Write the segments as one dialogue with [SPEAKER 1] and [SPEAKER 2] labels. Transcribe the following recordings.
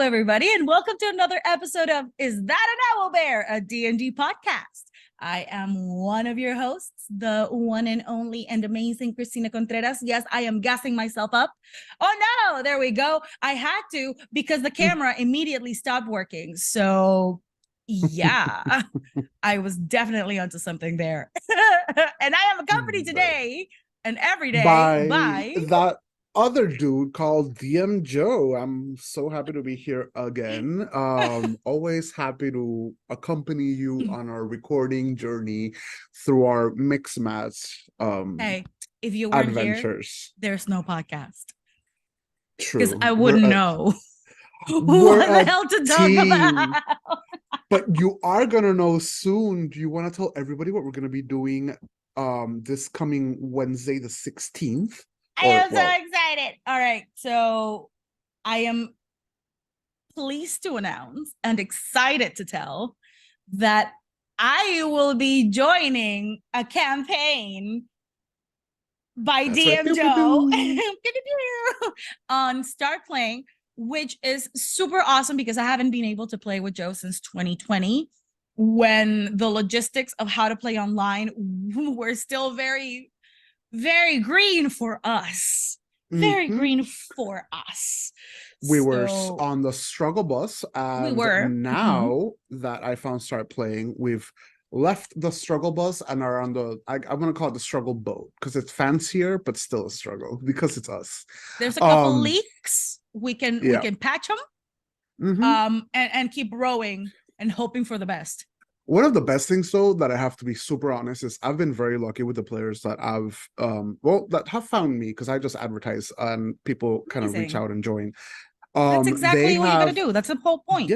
[SPEAKER 1] everybody, and welcome to another episode of Is That an Owl Bear, a D&D podcast. I am one of your hosts, the one and only and amazing Cristina Contreras. Yes, I am gassing myself up. Oh no, there we go. I had to because the camera immediately stopped working. So yeah, I was definitely onto something there. And I am accompanied today and every day
[SPEAKER 2] by
[SPEAKER 1] by
[SPEAKER 2] that other dude called DM Joe. I'm so happy to be here again. Always happy to accompany you on our recording journey through our mix match
[SPEAKER 1] hey, if you weren't here,
[SPEAKER 2] adventures.
[SPEAKER 1] there's no podcast because
[SPEAKER 2] True.
[SPEAKER 1] I wouldn't know
[SPEAKER 2] We're
[SPEAKER 1] what the
[SPEAKER 2] a
[SPEAKER 1] hell to talk
[SPEAKER 2] team.
[SPEAKER 1] about.
[SPEAKER 2] But you are gonna know soon. Do you want to tell everybody what we're gonna be doing this coming Wednesday the 16th?
[SPEAKER 1] I am so excited. All right, so I am pleased to announce and excited to tell that I will be joining a campaign by
[SPEAKER 2] That's right.
[SPEAKER 1] DM
[SPEAKER 2] Pew, pew,
[SPEAKER 1] Joe
[SPEAKER 2] pew.
[SPEAKER 1] on Start Playing, which is super awesome because I haven't been able to play with Joe since 2020 when the logistics of how to play online were still very, very green for us. Very green for us.
[SPEAKER 2] We were
[SPEAKER 1] So
[SPEAKER 2] on the struggle bus, and
[SPEAKER 1] we were.
[SPEAKER 2] now that I found Start Playing, we've left the struggle bus and are on the I'm gonna call it the struggle boat because it's fancier but still a struggle because it's us.
[SPEAKER 1] There's a couple leaks. We can patch them and keep rowing and hoping for the best.
[SPEAKER 2] One of the best things, though, that I have to be super honest is I've been very lucky with the players that I've that have found me because I just advertise and people kind of reach out and join.
[SPEAKER 1] That's exactly what you gotta do. That's the whole point.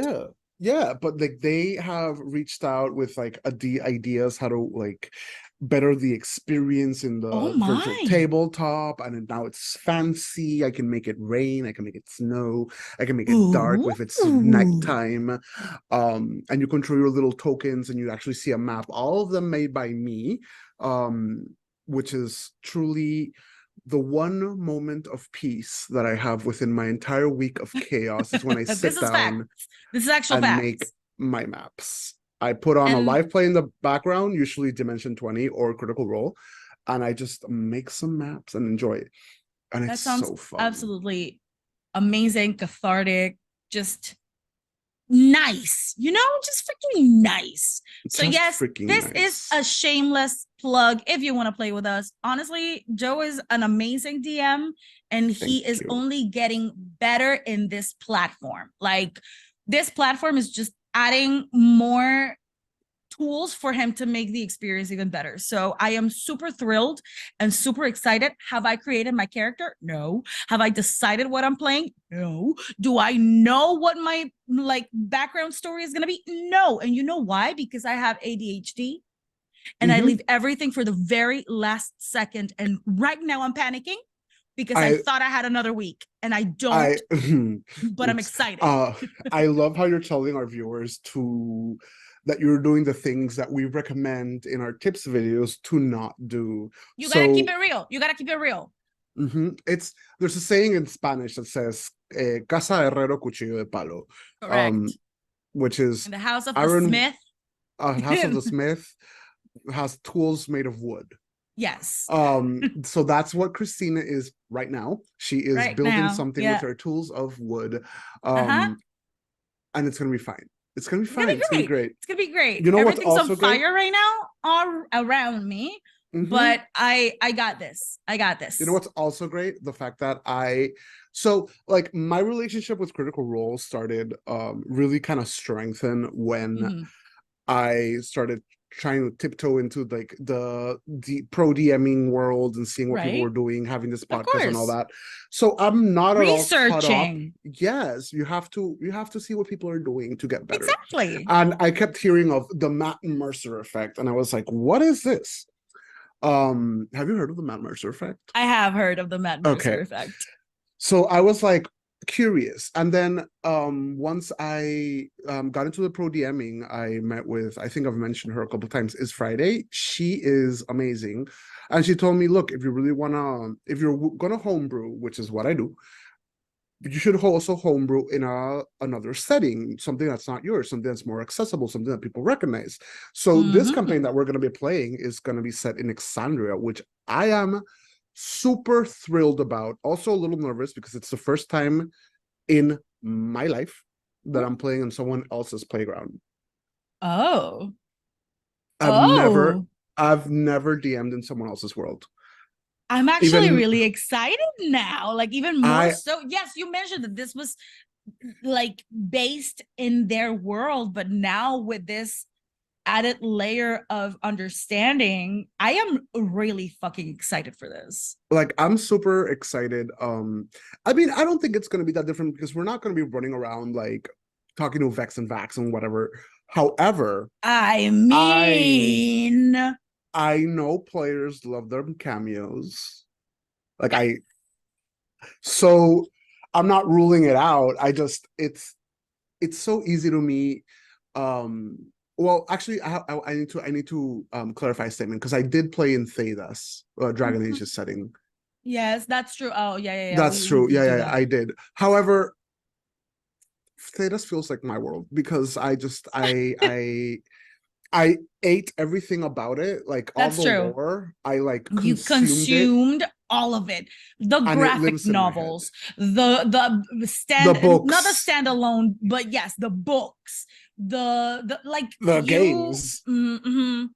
[SPEAKER 2] Yeah, but like they have reached out with like ideas how to like better the experience in the virtual tabletop, and now it's fancy. I can make it rain, I can make it snow, I can make it dark if it's nighttime. And you control your little tokens and you actually see a map, all of them made by me, which is truly the one moment of peace that I have within my entire week of chaos is when I sit down
[SPEAKER 1] this is actual
[SPEAKER 2] and
[SPEAKER 1] facts.
[SPEAKER 2] make my maps. I put on a live play in the background, usually Dimension 20 or Critical Role, and I just make some maps and enjoy it. And it's so fun.
[SPEAKER 1] Absolutely amazing, cathartic, just nice, just freaking nice. So yes, this is a shameless plug if you want to play with us. Honestly, Joe is an amazing DM and he is only getting better in this platform. Like this platform is just adding more tools for him to make the experience even better. So I am super thrilled and super excited. Have I created my character? No. Have I decided what I'm playing? No. Do I know what my background story is going to be? No. And you know why? Because I have ADHD and I leave everything for the very last second. And right now I'm panicking because I thought I had another week and I don't, but I'm excited.
[SPEAKER 2] I love how you're telling our viewers that you're doing the things that we recommend in our tips videos to not do.
[SPEAKER 1] You gotta keep it real. You gotta keep it real.
[SPEAKER 2] There's a saying in Spanish that says casa de herrero cuchillo de palo.
[SPEAKER 1] Correct.
[SPEAKER 2] Which is
[SPEAKER 1] in the house of the smith.
[SPEAKER 2] House of the smith has tools made of wood.
[SPEAKER 1] Yes.
[SPEAKER 2] So that's what Cristina is right now. She is building something with her tools of wood. And it's gonna be fine. It's gonna be fine. It's gonna be great.
[SPEAKER 1] It's gonna be great.
[SPEAKER 2] You know
[SPEAKER 1] everything's
[SPEAKER 2] what's also
[SPEAKER 1] on fire right now all around me, but I got this. I got this.
[SPEAKER 2] You know what's also great? The fact that my relationship with Critical Role started really kind of strengthen when I started trying to tiptoe into like the pro DMing world and seeing what people were doing, having this podcast and all that. So I'm not at all caught up. Yes, you have to see what people are doing to get better.
[SPEAKER 1] Exactly.
[SPEAKER 2] And I kept hearing of the Matt Mercer effect, and I was like, "What is this?" Have you heard of the Matt Mercer effect?
[SPEAKER 1] I have heard of the Matt Mercer effect.
[SPEAKER 2] So I was like curious, and then once I got into the pro DMing, I met with, I think I've mentioned her a couple of times, is Friday. She is amazing, and she told me, look, if you're gonna homebrew, which is what I do, you should also homebrew in another setting, something that's not yours, something that's more accessible, something that people recognize. So this campaign that we're going to be playing is going to be set in Exandria, which I am super thrilled about. Also a little nervous because it's the first time in my life that I'm playing on someone else's playground.
[SPEAKER 1] Oh.
[SPEAKER 2] I've never DM'd in someone else's world.
[SPEAKER 1] I'm actually really excited now, like even more so. Yes, you mentioned that this was like based in their world, but now with this added layer of understanding, I am really fucking excited for this.
[SPEAKER 2] Like, I'm super excited. I mean, I don't think it's going to be that different because we're not going to be running around like talking to Vex and Vax and whatever. However,
[SPEAKER 1] I mean,
[SPEAKER 2] I know players love their cameos. Like, so I'm not ruling it out. It's so easy to me. Well, actually, I need to clarify a statement because I did play in Thedas, Dragon Age's setting.
[SPEAKER 1] Yes, that's true. Oh, yeah.
[SPEAKER 2] That's true. Yeah, I did. However, Thedas feels like my world because I ate everything about it, like all the lore. I like
[SPEAKER 1] consumed all of it. The graphic novels, the
[SPEAKER 2] books,
[SPEAKER 1] not the standalone, but yes, the books, the
[SPEAKER 2] games.
[SPEAKER 1] And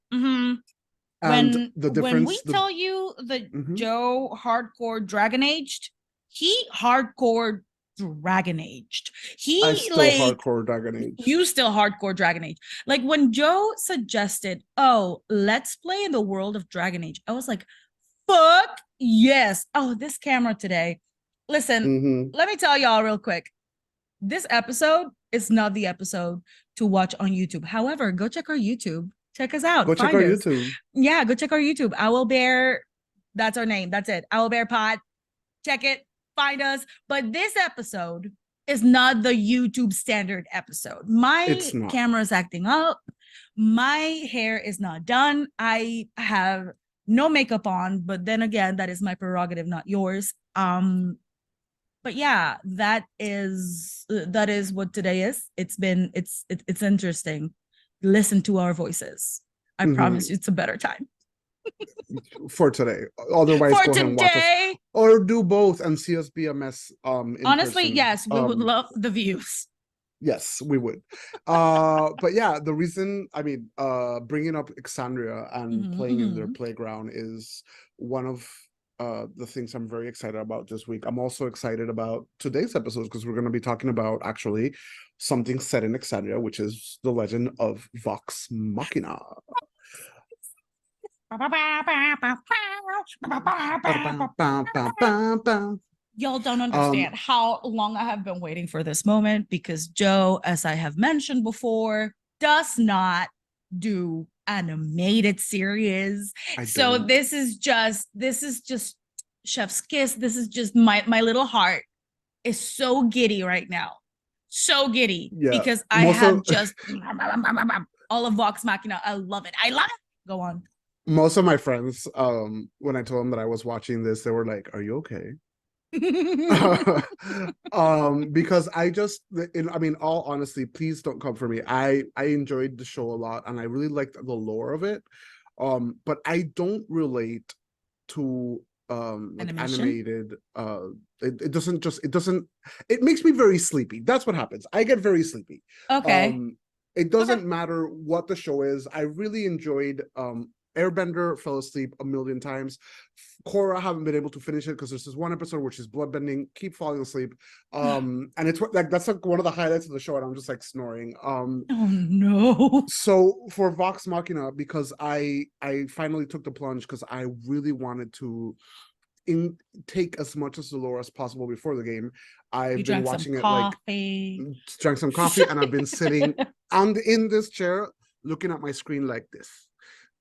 [SPEAKER 1] when we tell you that Joe hardcore Dragon Aged, he hardcore Dragon Aged.
[SPEAKER 2] I still hardcore Dragon Age.
[SPEAKER 1] You still hardcore Dragon Age. Like when Joe suggested, oh, let's play in the world of Dragon Age, I was like, fuck yes. Oh, this camera today. Listen, let me tell y'all real quick. This episode is not the episode to watch on YouTube. However, go check our YouTube. Check us out.
[SPEAKER 2] Go check our YouTube.
[SPEAKER 1] Yeah, go check our YouTube. Owlbear, that's our name. That's it. Owlbear Pod. Check it. Find us. But this episode is not the YouTube standard episode. My camera is acting up. My hair is not done. I have no makeup on, but then again, that is my prerogative, not yours. But yeah, that is what today is. It's interesting. Listen to our voices. I promise you it's a better time.
[SPEAKER 2] For today. Otherwise, go ahead and watch us. Or do both and see us be a mess.
[SPEAKER 1] Honestly, person. Yes, we would love the views.
[SPEAKER 2] Yes, we would. But yeah, the reason, I mean, bringing up Exandria and playing in their playground is one of the things I'm very excited about this week. I'm also excited about today's episode because we're going to be talking about actually something set in Exandria, which is the legend of Vox Machina.
[SPEAKER 1] Y'all don't understand how long I have been waiting for this moment because Joe, as I have mentioned before, does not do animated series. So this is just chef's kiss. This is just my little heart is so giddy right now. So giddy because I have just all of Vox Machina. I love it. Go on.
[SPEAKER 2] Most of my friends, when I told them that I was watching this, they were like, "Are you okay?" Because I mean, all honesty, please don't come for me. I enjoyed the show a lot, and I really liked the lore of it. But I don't relate to like animated. It makes me very sleepy. That's what happens. I get very sleepy.
[SPEAKER 1] Okay.
[SPEAKER 2] It doesn't matter what the show is. I really enjoyed Airbender, fell asleep a million times. Korra, haven't been able to finish it because there's this one episode where she's bloodbending, keep falling asleep. And it's like that's like one of the highlights of the show, and I'm just like snoring.
[SPEAKER 1] Oh no.
[SPEAKER 2] So for Vox Machina, because I finally took the plunge because I really wanted to take as much as the lore as possible before the game. I've been watching it drank some coffee, and I've been sitting in this chair looking at my screen like this.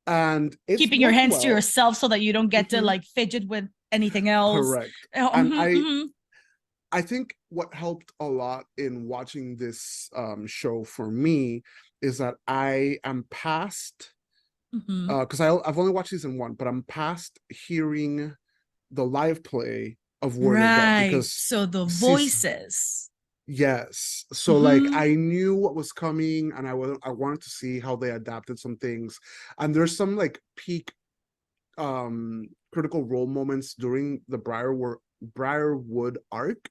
[SPEAKER 2] And it's
[SPEAKER 1] keeping your hands to yourself so that you don't get to like fidget with anything else.
[SPEAKER 2] Correct. And I think what helped a lot in watching this show for me is that I am past because I've only watched season 1, but I'm past hearing the live play of where they get,
[SPEAKER 1] Right.
[SPEAKER 2] because
[SPEAKER 1] So the voices.
[SPEAKER 2] Yes. So like I knew what was coming, and I wanted to see how they adapted some things. And there's some like peak Critical Role moments during the Briarwood arc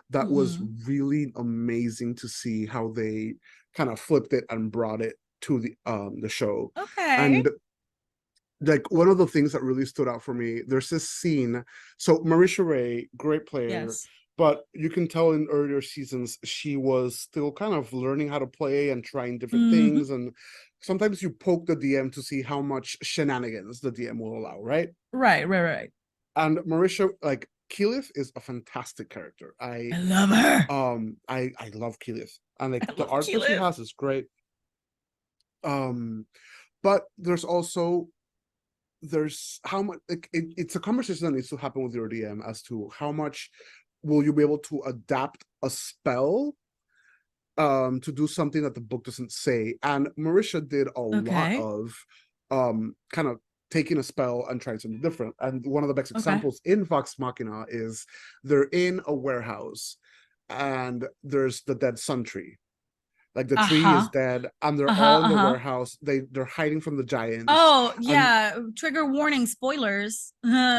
[SPEAKER 2] that was really amazing to see how they kind of flipped it and brought it to the show.
[SPEAKER 1] Okay.
[SPEAKER 2] And like one of the things that really stood out for me, there's this scene. So Marisha Ray, great player,
[SPEAKER 1] Yes.
[SPEAKER 2] but you can tell in earlier seasons she was still kind of learning how to play and trying different things. And sometimes you poke the DM to see how much shenanigans the DM will allow, right?
[SPEAKER 1] Right.
[SPEAKER 2] And Marisha, like Keyleth is a fantastic character. I
[SPEAKER 1] love her.
[SPEAKER 2] I love Keyleth, and like the arc
[SPEAKER 1] Keyleth.
[SPEAKER 2] that she has is great. But there's how much, like, it's a conversation that needs to happen with your DM as to how much will you be able to adapt a spell to do something that the book doesn't say. And Marisha did a lot of kind of taking a spell and trying something different. And one of the best examples in Vox Machina is they're in a warehouse and there's the dead sun tree. Like the tree is dead, and they're all in the warehouse. They're hiding from the giants.
[SPEAKER 1] Oh yeah, trigger warning, spoilers.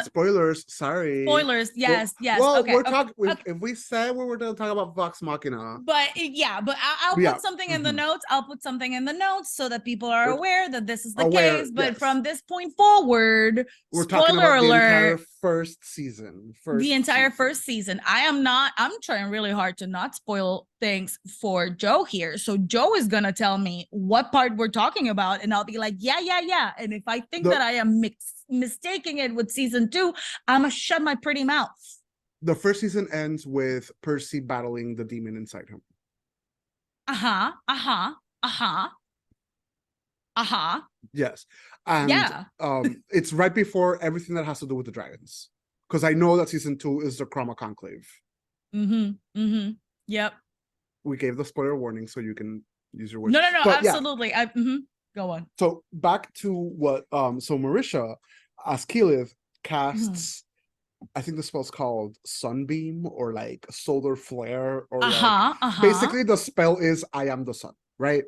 [SPEAKER 2] Spoilers, sorry.
[SPEAKER 1] Spoilers, yes.
[SPEAKER 2] Well,
[SPEAKER 1] okay.
[SPEAKER 2] we're talking. If we said we were going to talk about Vox Machina,
[SPEAKER 1] but I'll put something in the notes. I'll put something in the notes so that people are aware that this is the case. But from this point forward,
[SPEAKER 2] we're talking about the entire first season.
[SPEAKER 1] First season. I'm trying really hard to not spoil things for Joe here. So Joe is gonna tell me what part we're talking about, and I'll be like, yeah. And if I think that I am mistaking it with season 2, I'm gonna shut my pretty mouth.
[SPEAKER 2] The first season ends with Percy battling the demon inside him. Yes. And it's right before everything that has to do with the dragons. Because I know that season 2 is the Chroma Conclave.
[SPEAKER 1] Yep.
[SPEAKER 2] We gave the spoiler warning so you can use your words.
[SPEAKER 1] No, absolutely. Go on.
[SPEAKER 2] So back to what so Marisha as Keyleth casts I think the spell's called Sunbeam or like Solar Flare or basically the spell is I am the sun, right?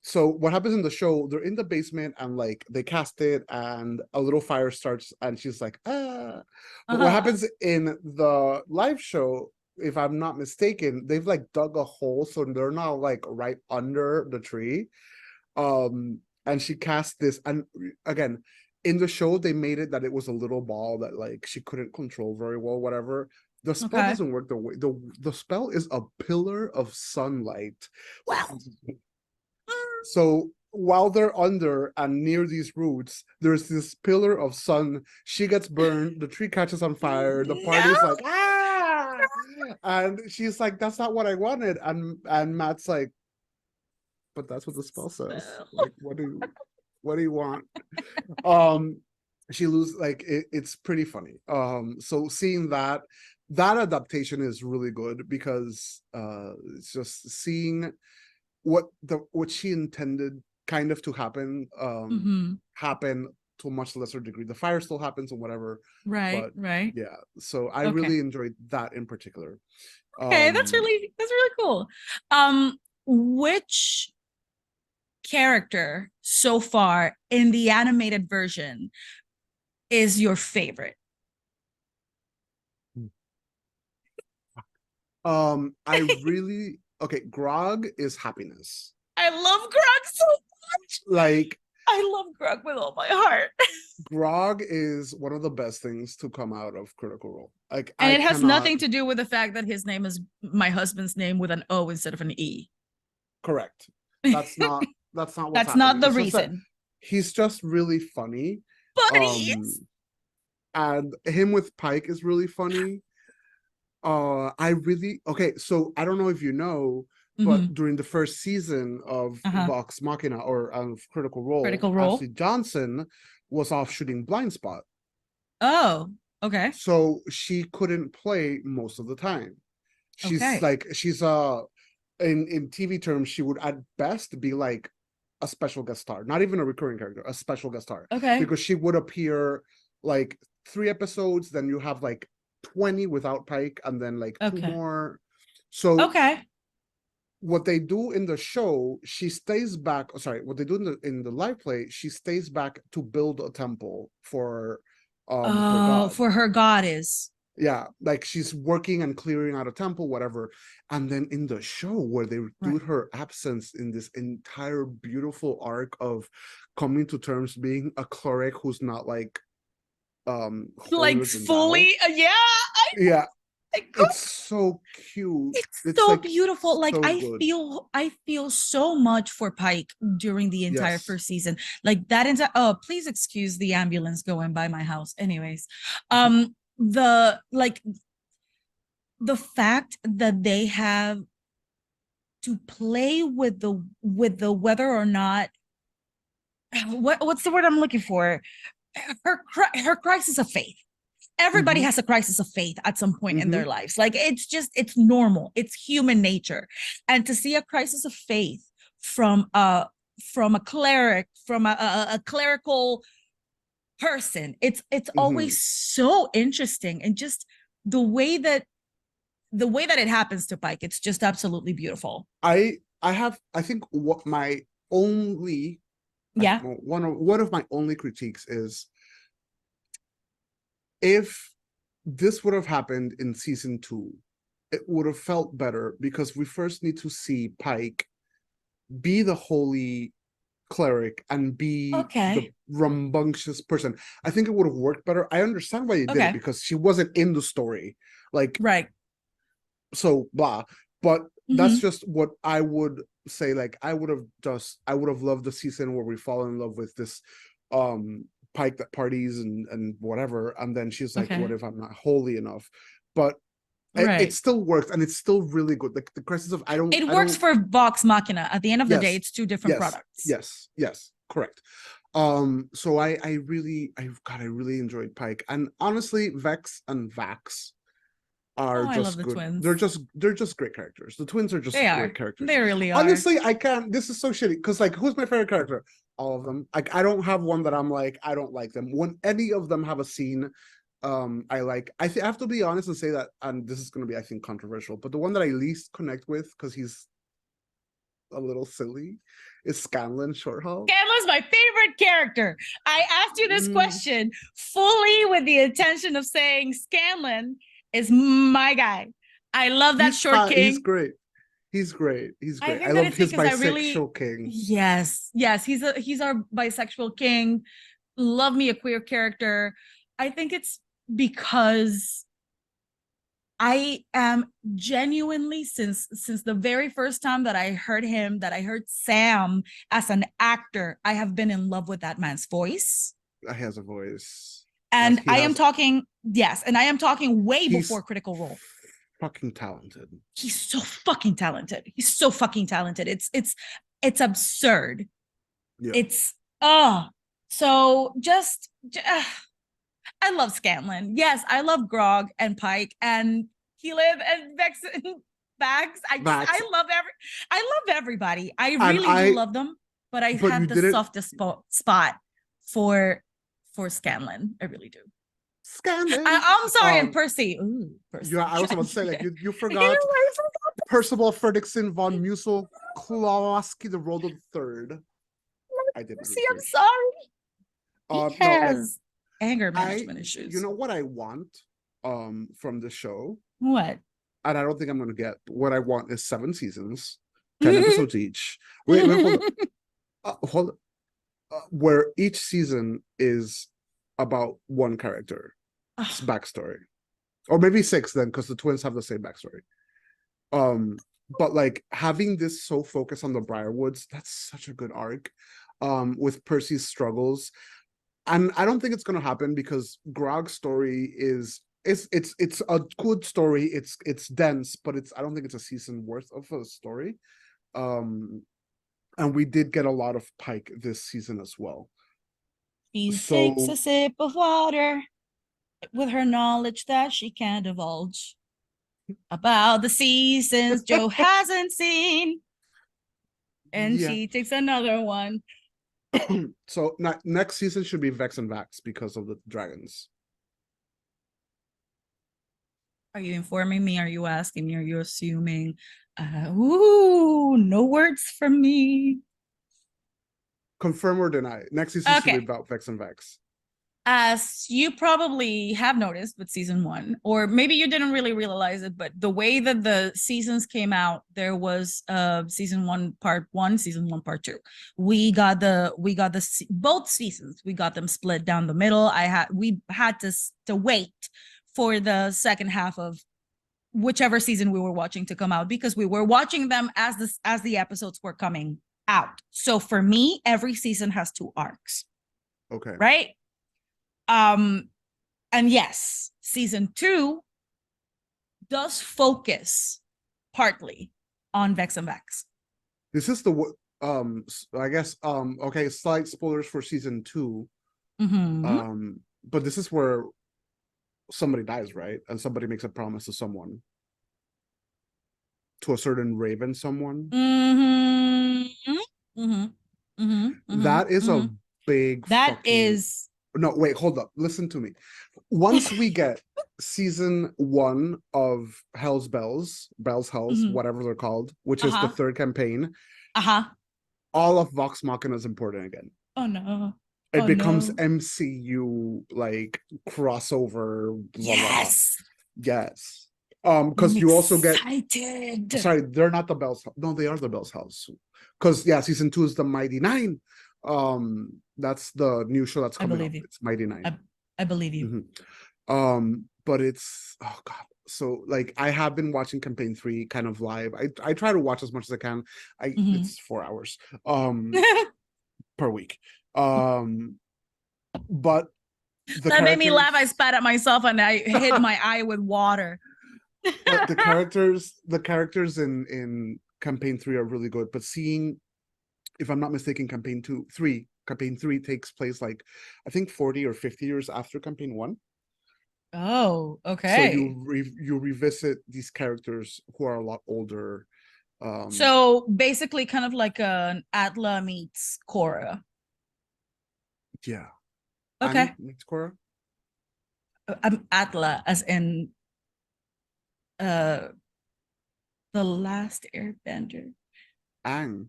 [SPEAKER 2] So what happens in the show, they're in the basement and like they cast it and a little fire starts and she's like, ah. But what happens in the live show, if I'm not mistaken, they've like dug a hole so they're not like right under the tree. And she cast this, and again, in the show they made it that it was a little ball that like she couldn't control very well, whatever. The spell doesn't work the way the spell is a pillar of sunlight. Wow. So while they're under and near these roots, there's this pillar of sun. She gets burned, the tree catches on fire, the party's like, ah! And she's like, that's not what I wanted. And Matt's like, but that's what the spell says. Like, what do you want? She loses, like it's pretty funny. So seeing that adaptation is really good because it's just seeing what she intended kind of to happen happen to a much lesser degree. The fire still happens and whatever, right. Yeah, so I really enjoyed that in particular.
[SPEAKER 1] That's really cool. Which character so far in the animated version is your favorite?
[SPEAKER 2] I really Grog is happiness.
[SPEAKER 1] I love Grog so much.
[SPEAKER 2] Like,
[SPEAKER 1] I love Grog with all my heart.
[SPEAKER 2] Grog is one of the best things to come out of Critical Role. Like,
[SPEAKER 1] and it has nothing to do with the fact that his name is my husband's name with an O instead of an E.
[SPEAKER 2] Correct. That's not what's
[SPEAKER 1] that's not the reason.
[SPEAKER 2] He's just really funny.
[SPEAKER 1] But he is.
[SPEAKER 2] And him with Pike is really funny. So I don't know if you know, but during the first season of Vox Machina or of Critical Role, Ashley Johnson was off shooting Blind Spot.
[SPEAKER 1] Oh, okay.
[SPEAKER 2] So she couldn't play most of the time. She's in TV terms, she would at best be like a special guest star, not even a recurring character, a special guest star.
[SPEAKER 1] Okay.
[SPEAKER 2] Because she would appear like 3 episodes, then you have like 20 without Pike, and then like two
[SPEAKER 1] Okay.
[SPEAKER 2] more. So
[SPEAKER 1] Okay.
[SPEAKER 2] what they do in the show, she stays back. Sorry, what they do in the live play, she stays back to build a temple for her
[SPEAKER 1] Oh,
[SPEAKER 2] god.
[SPEAKER 1] for her goddess.
[SPEAKER 2] Yeah, like she's working and clearing out a temple, whatever. And then in the show, where they do her absence in this entire beautiful arc of coming to terms being a cleric who's not like
[SPEAKER 1] Like fully,
[SPEAKER 2] yeah, it's so cute.
[SPEAKER 1] it's so
[SPEAKER 2] like
[SPEAKER 1] beautiful. Like
[SPEAKER 2] so good.
[SPEAKER 1] I feel so much for Pike during the entire
[SPEAKER 2] Yes.
[SPEAKER 1] first season. Like that entire, oh, please excuse the ambulance going by my house. Anyways, the like the fact that they have to play with the whether or not, what's the word I'm looking for? Her crisis of faith. Everybody has a crisis of faith at some point in their lives. Like it's normal. It's human nature. And to see a crisis of faith from a cleric, from a clerical person, it's always so interesting. And just the way that it happens to Pike, it's just absolutely beautiful.
[SPEAKER 2] I think what my only one of my only critiques is, if this would have happened in season 2, it would have felt better, because we first need to see Pike be the holy cleric and be the rambunctious person. I think it would have worked better. I understand why they did it, because she wasn't in the story, like, so blah. But that's just what I would say. Like, I would have loved the season where we fall in love with this Pike that parties and whatever, and then she's like, what if I'm not holy enough? But it still works, and it's still really good. Like the crisis of
[SPEAKER 1] it works for Vox Machina. At the end of the day, it's two different products.
[SPEAKER 2] Yes, correct. So I really enjoyed Pike, and honestly, Vex and Vax are just good.
[SPEAKER 1] Twins.
[SPEAKER 2] They're just great characters. The twins are just great characters.
[SPEAKER 1] They really are.
[SPEAKER 2] Honestly, I can't. This is so shitty, because like, who's my favorite character? All of them. Like, I don't have one that I'm like, I don't like them. When any of them have a scene I like, I have to be honest and say that, and this is going to be, I think, controversial, but the one that I least connect with, because he's a little silly, is Scanlan Shorthall.
[SPEAKER 1] Scanlan's my favorite character. I asked you this question fully with the intention of saying Scanlan is my guy. I love that short king.
[SPEAKER 2] He's great. He's great. I love his bisexual king.
[SPEAKER 1] Yes. He's our bisexual king. Love me a queer character. I think it's because I am genuinely, since the very first time that I heard Sam as an actor, I have been in love with that man's voice.
[SPEAKER 2] He has a voice.
[SPEAKER 1] And I am talking way before Critical Role.
[SPEAKER 2] Fucking talented.
[SPEAKER 1] He's so fucking talented. It's absurd. Yeah. It's so just I love Scanlan. Yes, I love Grog and Pike and Keyleth and Vex and Bags. I love everybody. I really do love them, but I have the softest spot for Scanlan. I really do.
[SPEAKER 2] Scanlan.
[SPEAKER 1] I'm sorry, and Percy. Ooh, Percy.
[SPEAKER 2] Yeah, I was about to say, like, you forgot Percival Fredrickson von Musel Klawski the Road III. I did.
[SPEAKER 1] Percy, I'm sorry. He has anger management issues.
[SPEAKER 2] You know what I want from the show?
[SPEAKER 1] What?
[SPEAKER 2] And I don't think I'm going to get. What I want is 7 seasons, 10 episodes each. Wait, hold on. Where each season is about one character's backstory, or maybe 6 then, because the twins have the same backstory. But like, having this so focused on the Briarwoods, that's such a good arc. With Percy's struggles, and I don't think it's going to happen, because Grog's story is it's a good story. It's dense, but I don't think it's a season worth of a story. And we did get a lot of Pike this season as well.
[SPEAKER 1] She takes a sip of water with her knowledge that she can't divulge about the seasons Joe hasn't seen. And she takes another one.
[SPEAKER 2] So next season should be Vex and Vax because of the dragons.
[SPEAKER 1] Are you informing me? Are you asking me? Are you assuming? No words from me.
[SPEAKER 2] Confirm or deny. Next season should be about Vex and Vex.
[SPEAKER 1] As you probably have noticed with season 1, or maybe you didn't really realize it, but the way that the seasons came out, there was season 1 part 1, season 1 part 2. We got both seasons. We got them split down the middle. We had to wait for the second half of whichever season we were watching to come out, because we were watching them as the episodes were coming out. So for me, every season has 2 arcs.
[SPEAKER 2] Okay.
[SPEAKER 1] Right? And yes, season 2 does focus partly on Vex and Vex.
[SPEAKER 2] This is the I guess okay, slight spoilers for season 2. But this is where somebody dies, right? And somebody makes a promise to someone, to a certain raven someone. That is a big no, wait, hold up. Listen to me. Once we get season 1 of Hell's Bells, whatever they're called, which is the 3rd campaign, all of Vox Machina is important again.
[SPEAKER 1] Oh no.
[SPEAKER 2] It becomes MCU like crossover.
[SPEAKER 1] Yes.
[SPEAKER 2] Yes. Because you also get sorry, they're not the Bells. No, they are the Bells House. Because season 2 is the Mighty Nine. That's the new show that's coming up. It's Mighty Nine.
[SPEAKER 1] I believe you.
[SPEAKER 2] But it's god. So like I have been watching campaign 3 kind of live. I try to watch as much as I can. It's 4 hours per week. But
[SPEAKER 1] that made me laugh. I spat at myself and I hit my eye with water.
[SPEAKER 2] But the characters in campaign 3 are really good. But seeing, if I'm not mistaken, campaign 3 takes place like I think 40 or 50 years after campaign 1.
[SPEAKER 1] Oh, okay.
[SPEAKER 2] So you revisit these characters who are a lot older.
[SPEAKER 1] So basically, kind of like an Atla meets Korra.
[SPEAKER 2] Yeah.
[SPEAKER 1] Okay.
[SPEAKER 2] Annie meets Korra.
[SPEAKER 1] Atla, as in the Last Airbender.
[SPEAKER 2] Aang.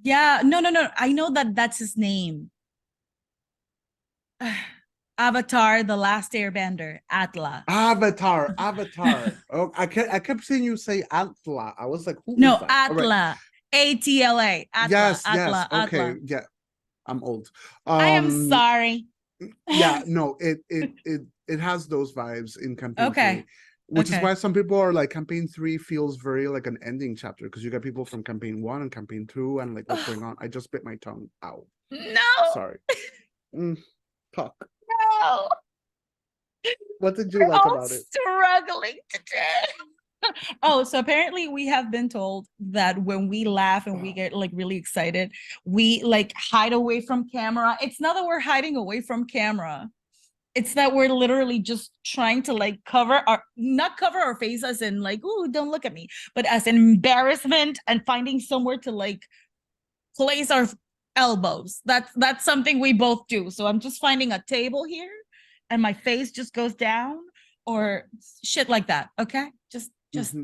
[SPEAKER 1] Yeah, no. I know that's his name. Avatar, the Last Airbender, Atla.
[SPEAKER 2] Avatar. Oh, I kept seeing you say Atla. I was like, who is that?
[SPEAKER 1] Atla. Right. ATLA. Atla.
[SPEAKER 2] Yes,
[SPEAKER 1] Atla.
[SPEAKER 2] Okay,
[SPEAKER 1] Atla.
[SPEAKER 2] yeah. I'm old.
[SPEAKER 1] I am sorry.
[SPEAKER 2] Yeah, no, it has those vibes in campaign 3. Which is why some people are like, campaign 3 feels very like an ending chapter, because you got people from campaign 1 and campaign 2 and like what's going on. I just bit my tongue out.
[SPEAKER 1] No.
[SPEAKER 2] Sorry. Talk.
[SPEAKER 1] No.
[SPEAKER 2] What did you like about it?
[SPEAKER 1] Struggling today. Oh, so apparently we have been told that when we laugh and we get like really excited, we like hide away from camera. It's not that we're hiding away from camera. It's that we're literally just trying to like not cover our faces and like, ooh, don't look at me, but as an embarrassment and finding somewhere to like place our elbows. That's something we both do. So I'm just finding a table here and my face just goes down or shit like that. Okay. Just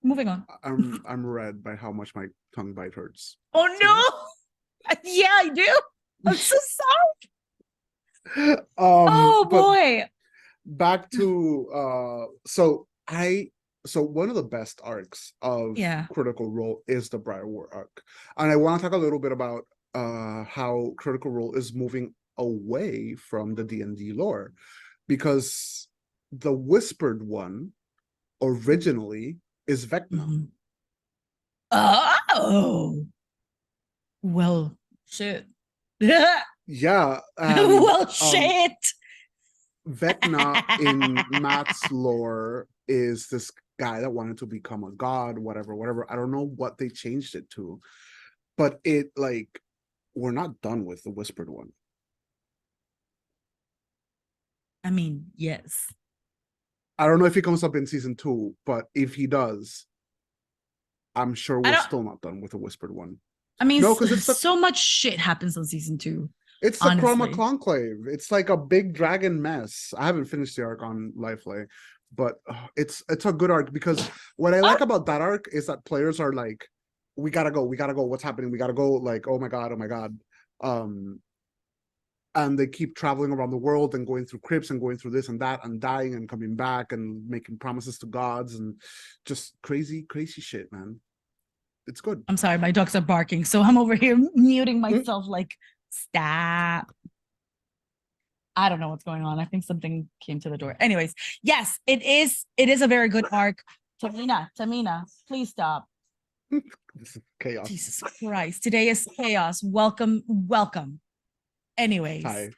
[SPEAKER 1] moving on.
[SPEAKER 2] I'm red by how much my tongue bite hurts.
[SPEAKER 1] Oh no. Yeah, I do. I'm so sorry. Oh boy.
[SPEAKER 2] Back to so one of the best arcs of Critical Role is the Briarwood arc. And I want to talk a little bit about how Critical Role is moving away from the D&D lore, because the Whispered One originally is Vecna.
[SPEAKER 1] Oh. Well, shit.
[SPEAKER 2] Yeah.
[SPEAKER 1] Well, shit.
[SPEAKER 2] Vecna in Matt's lore is this guy that wanted to become a god, whatever. I don't know what they changed it to, but it like, we're not done with the Whispered One.
[SPEAKER 1] I mean, yes.
[SPEAKER 2] I don't know if he comes up in season 2, but if he does, I'm sure we're still not done with the Whispered One.
[SPEAKER 1] I mean, no, because so much shit happens on season 2.
[SPEAKER 2] It's the Chroma Conclave. It's like a big dragon mess. I haven't finished the arc on Lifelay, but it's a good arc, because what I like about that arc is that players are like, we gotta go, what's happening, we gotta go, like, oh my god. And they keep traveling around the world and going through crypts and going through this and that and dying and coming back and making promises to gods and just crazy shit, man. It's good.
[SPEAKER 1] I'm sorry, my dogs are barking, so I'm over here muting myself, like, stop. I don't know what's going on. I think something came to the door. Anyways, yes, it is a very good arc. Tamina, please stop.
[SPEAKER 2] This is chaos.
[SPEAKER 1] Jesus Christ. Today is chaos. Welcome. Anyways.
[SPEAKER 2] Hi.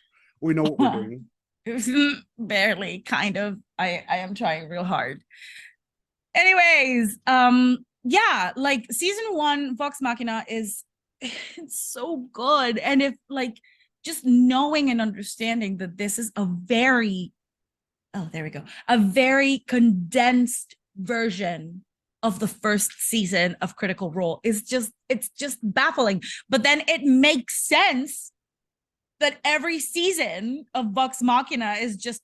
[SPEAKER 2] We know what we're doing.
[SPEAKER 1] Barely, kind of. I am trying real hard. Anyways, yeah, like season 1, Vox Machina it's so good. And if like just knowing and understanding that this is a very condensed version of the first season of Critical Role it's just baffling. But then it makes sense that every season of Vox Machina is just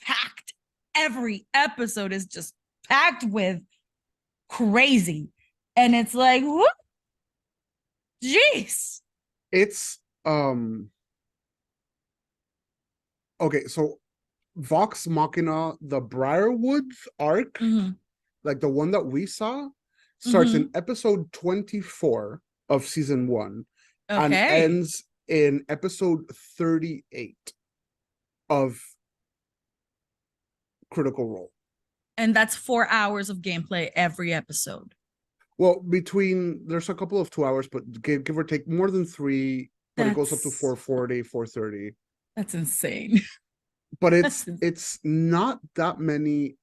[SPEAKER 1] packed. Every episode is just packed with crazy. And it's like, whoop, jeez.
[SPEAKER 2] It's okay, so Vox Machina, the Briarwood arc, like the one that we saw, starts in episode 24 of season 1 and ends in episode 38 of Critical Role.
[SPEAKER 1] And that's 4 hours of gameplay every episode.
[SPEAKER 2] Well, there's a couple of 2 hours, but give or take more than 3, but it goes up to 440, 430.
[SPEAKER 1] That's insane.
[SPEAKER 2] But it's not that many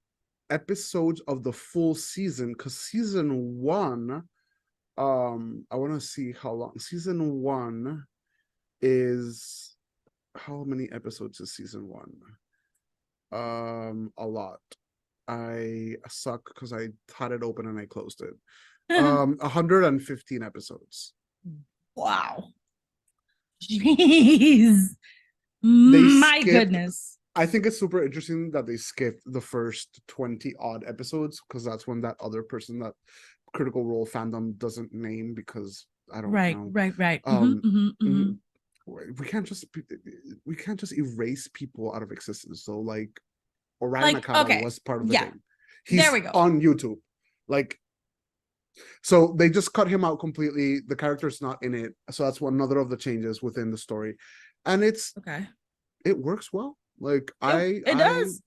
[SPEAKER 2] episodes of the full season, because season 1, I want to see how long. Season 1 is, how many episodes is season 1? A lot. I suck because I had it open and I closed it. 115 episodes.
[SPEAKER 1] Wow. Jeez. My goodness.
[SPEAKER 2] I think it's super interesting that they skipped the first 20 odd episodes, because that's when that other person that Critical Role fandom doesn't name, because I don't know. Right. We can't just erase people out of existence. So like Orion Nakata was part of the game. There we go. On YouTube. Like, so they just cut him out completely. The character's not in it. So that's another of the changes within the story. And it works well. Like it does.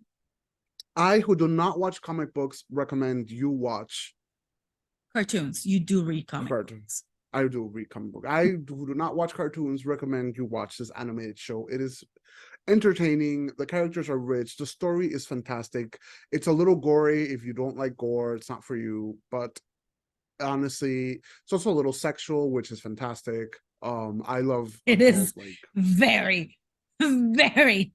[SPEAKER 2] I who do not watch comic books recommend you watch
[SPEAKER 1] cartoons. You do read comic books.
[SPEAKER 2] I do read comic books. I do not watch cartoons. Recommend you watch this animated show. It is entertaining. The characters are rich. The story is fantastic. It's a little gory. If you don't like gore, it's not for you. But honestly, it's also a little sexual, which is fantastic. I love
[SPEAKER 1] it. Is like very, very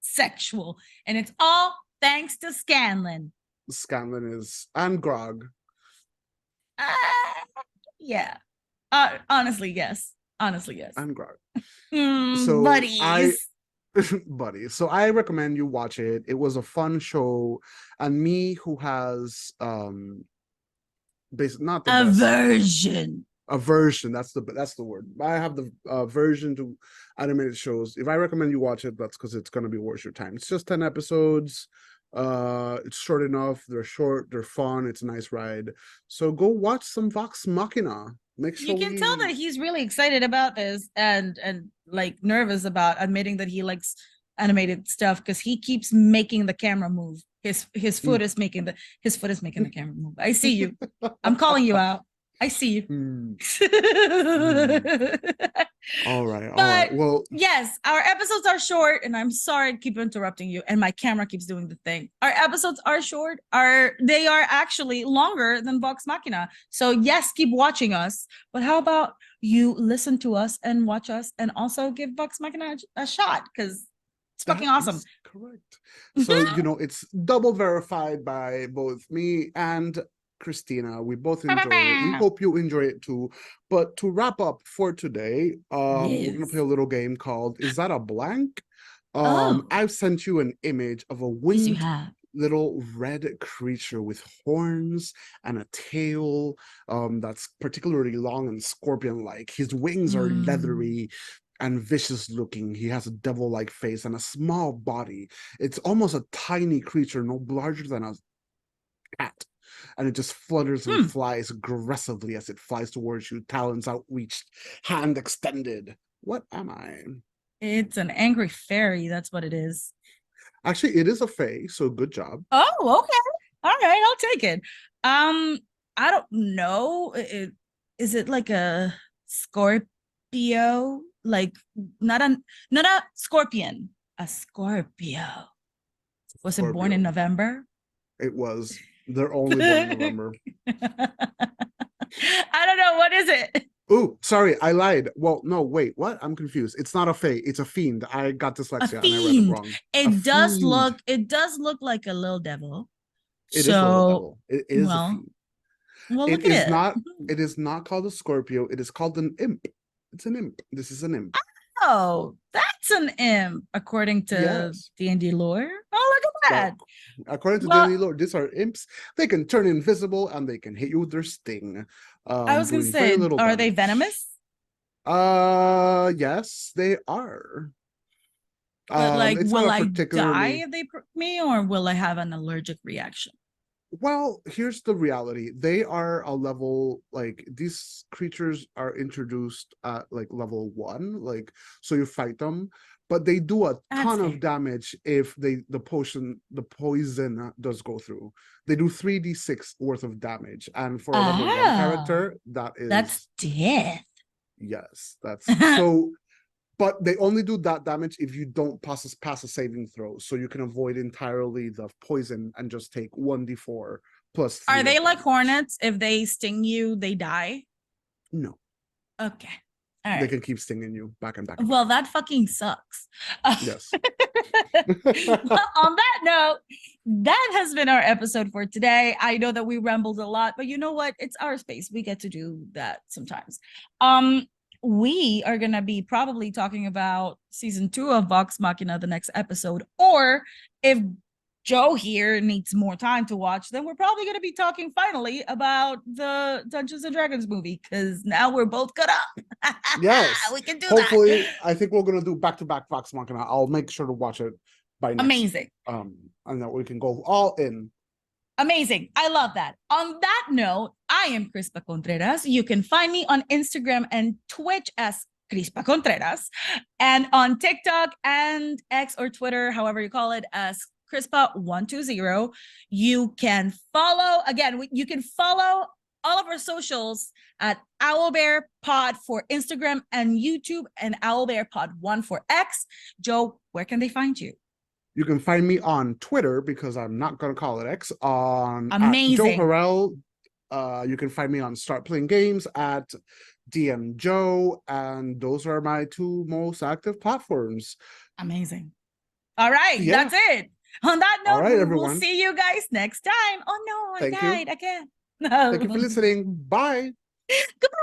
[SPEAKER 1] sexual, and it's all thanks to Scanlan.
[SPEAKER 2] Scanlan is, and Grog.
[SPEAKER 1] Yeah. Honestly, yes.
[SPEAKER 2] And Grog.
[SPEAKER 1] So buddies.
[SPEAKER 2] Buddies. So I recommend you watch it. It was a fun show, and me who has not the
[SPEAKER 1] aversion.
[SPEAKER 2] Aversion, that's the word. I have the aversion to animated shows. If I recommend you watch it, that's because it's going to be worth your time. It's just 10 episodes. It's short enough. They're short, they're fun, it's a nice ride. So go watch some Vox Machina. Make sure
[SPEAKER 1] you can tell that he's really excited about this and like nervous about admitting that he likes animated stuff, because he keeps making the camera move. His foot is making the camera move. I see you. I'm calling you out. I see you.
[SPEAKER 2] All right. Well,
[SPEAKER 1] yes, our episodes are short, and I'm sorry to keep interrupting you. And my camera keeps doing the thing. Our episodes are short. They are actually longer than Vox Machina. So yes, keep watching us. But how about you listen to us and watch us, and also give Vox Machina a shot, because it's fucking awesome.
[SPEAKER 2] Correct. So it's double verified by both me and Cristina. We both enjoy it. We hope you enjoy it too. But to wrap up for today, we're gonna play a little game called Is That a Blank? I've sent you an image of a winged little red creature with horns and a tail that's particularly long and scorpion-like. His wings are leathery and vicious looking. He has a devil-like face and a small body. It's almost a tiny creature, no larger than a cat. And it just flutters and flies aggressively as it flies towards you, talons outreached, hand extended. What am I?
[SPEAKER 1] It's an angry fairy. That's what it is.
[SPEAKER 2] Actually, it is a fae, so good job.
[SPEAKER 1] Oh, okay. All right, I'll take it. I don't know. Is it like a Scorpio? Like not a scorpion, a Scorpio. Was it born in November?
[SPEAKER 2] It was. They're only born in November.
[SPEAKER 1] I don't know. What is it?
[SPEAKER 2] Oh, sorry, I lied. Well, no, wait, what? I'm confused. It's not a fae, it's a fiend. I got dyslexia and I read it wrong.
[SPEAKER 1] It does look like a little devil.
[SPEAKER 2] It is a little devil. It is a fiend.
[SPEAKER 1] Well, look at it.
[SPEAKER 2] It is not called a Scorpio, it is called an imp. It's an imp. This is an imp.
[SPEAKER 1] Oh, that's an imp, according to D&D lore. Oh, look at that.
[SPEAKER 2] Well, according to D&D lore, these are imps. They can turn invisible and they can hit you with their sting.
[SPEAKER 1] I was going to say, are they venomous?
[SPEAKER 2] Yes, they are.
[SPEAKER 1] But like, will I die if they prick me, or will I have an allergic reaction?
[SPEAKER 2] Well, here's the reality. They are a level, like, these creatures are introduced at like level 1, like, so you fight them, but they do a ton of damage if the poison does go through. They do 3d6 worth of damage, and for a level 1 character, that's
[SPEAKER 1] death.
[SPEAKER 2] Yes, that's so. But they only do that damage if you don't pass a saving throw, so you can avoid entirely the poison and just take 1d4 plus 3.
[SPEAKER 1] Are they like hornets? If they sting you, they die?
[SPEAKER 2] No.
[SPEAKER 1] Okay. All right.
[SPEAKER 2] They can keep stinging you back and back.
[SPEAKER 1] Well, that fucking sucks.
[SPEAKER 2] Yes.
[SPEAKER 1] Well, on that note, that has been our episode for today. I know that we rambled a lot, but you know what? It's our space. We get to do that sometimes. We are going to be probably talking about season 2 of Vox Machina the next episode, or if Joe here needs more time to watch, then we're probably going to be talking finally about the Dungeons and Dragons movie, because now we're both caught up.
[SPEAKER 2] Yes,
[SPEAKER 1] we can do
[SPEAKER 2] hopefully,
[SPEAKER 1] that.
[SPEAKER 2] I think we're going to do back-to-back Vox Machina. I'll make sure to watch it by next.
[SPEAKER 1] Amazing.
[SPEAKER 2] And that we can go all in.
[SPEAKER 1] Amazing. I love that. On that note, I am Crispa Contreras. You can find me on Instagram and Twitch as Crispa Contreras, and on TikTok and X or Twitter, however you call it, as Crispa120. You can follow, you can follow all of our socials at Owlbear Pod for Instagram and YouTube, and Owlbear Pod 1 for X. Joe, where can they find you?
[SPEAKER 2] You can find me on Twitter, because I'm not going to call it X, on
[SPEAKER 1] Amazing.
[SPEAKER 2] Joe Harrell. You can find me on Start Playing Games at DM Joe, and those are my 2 most active platforms.
[SPEAKER 1] Amazing. All right, that's it. On that note, we'll see you guys next time. Oh no, I died again. No.
[SPEAKER 2] Thank you for listening. Bye.
[SPEAKER 1] Goodbye.